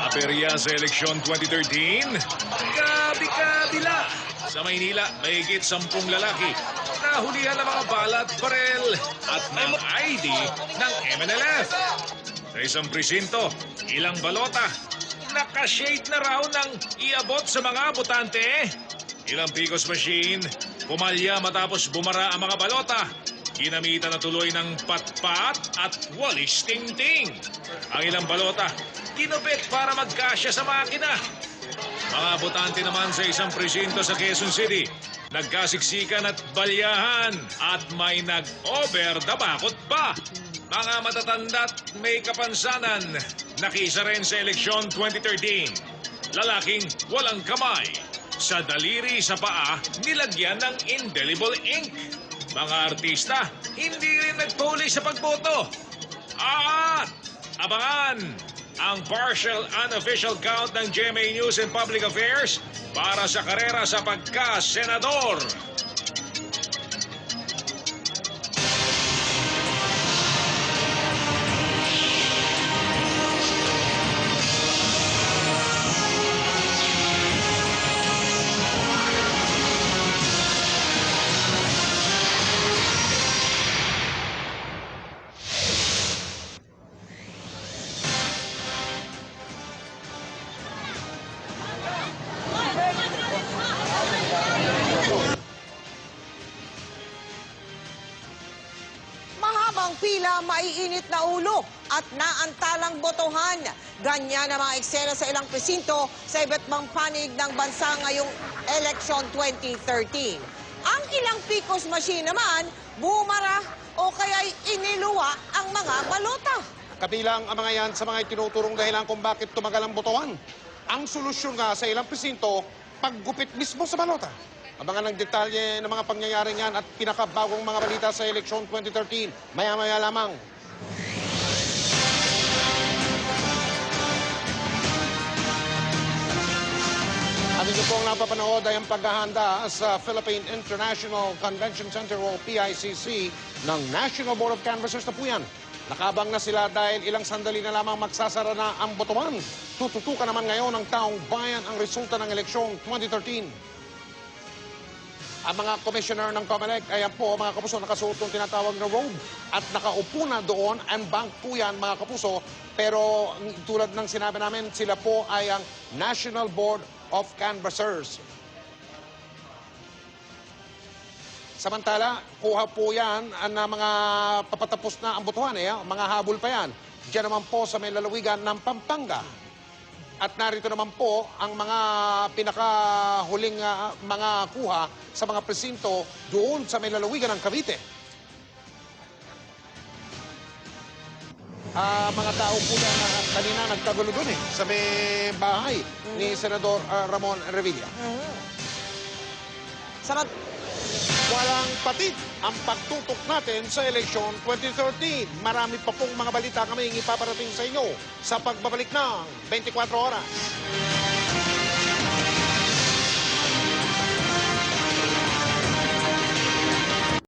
Aperya sa eleksyon 2013, kabi-kabila. Sa Maynila, mahigit 10 lalaki nahulihan ng mga balat, barel at ng ID ng MNLF. Sa isang presinto, ilang balota, nakashade na raw ng iabot sa mga botante. Ilang PCOS machine, pumalya matapos bumara ang mga balota. Ginamitan na tuloy ng patpat at walis tingting. Ang ilang balota, kinupit para magkasya sa makina. Mga botante naman sa isang presinto sa Quezon City, nagkasiksikan at balyahan at may nag-over the bakot pa. Mga matatanda't may kapansanan, nakisa rin sa eleksyon 2013. Lalaking walang kamay, sa daliri sa paa, nilagyan ng indelible ink. Mga artista, hindi rin nagpuli sa pagboto. At abangan ang partial unofficial count ng GMA News and Public Affairs para sa karera sa pagka-senador. Mahabang pila, maiinit na ulo at naantalang botohan. Ganyan ang mga eksena sa ilang presinto sa iba't mang panig ng bansa ngayong election 2013. Ang ilang PCOS machine naman, bumara o kaya'y iniluwa ang mga balota. Kabilang ang mga yan sa mga itinuturong dahilan kung bakit tumagal ang botohan. Ang solusyon nga sa ilang presinto, paggupit mismo sa balota. Abangan ng detalye ng mga pangyayari niyan at pinakabagong mga balita sa eleksyon 2013. Maya-maya lamang. Ang inyo pong napapanood ay ang paghahanda sa Philippine International Convention Center o PICC ng National Board of Canvassers na po yan. Nakabang na sila dahil ilang sandali na lamang magsasara na ang botohan. Tututukan naman ngayon ng taong bayan ang resulta ng eleksyon 2013. Ang mga commissioner ng COMELEC, ayan po, mga kapuso, nakasuot ng tinatawag na robe. At nakaupo na doon, and bank po yan, mga kapuso. Pero tulad ng sinabi namin, sila po ay ang National Board of Canvassers. Samantala, kuha po yan na mga papatapos na ang botohan, mga habol pa yan. Diyan naman po sa may lalawigan ng Pampanga. At narito naman po ang mga pinakahuling mga kuha sa mga presinto doon sa may lalawigan ng Cavite. Mga tao po na kanina nagkagulo doon sa may bahay ni Senador Ramon Revilla. Walang patid ang pagtutok natin sa eleksyon 2013. Marami pa pong mga balita kaming ipaparating sa inyo sa pagbabalik ng 24 oras.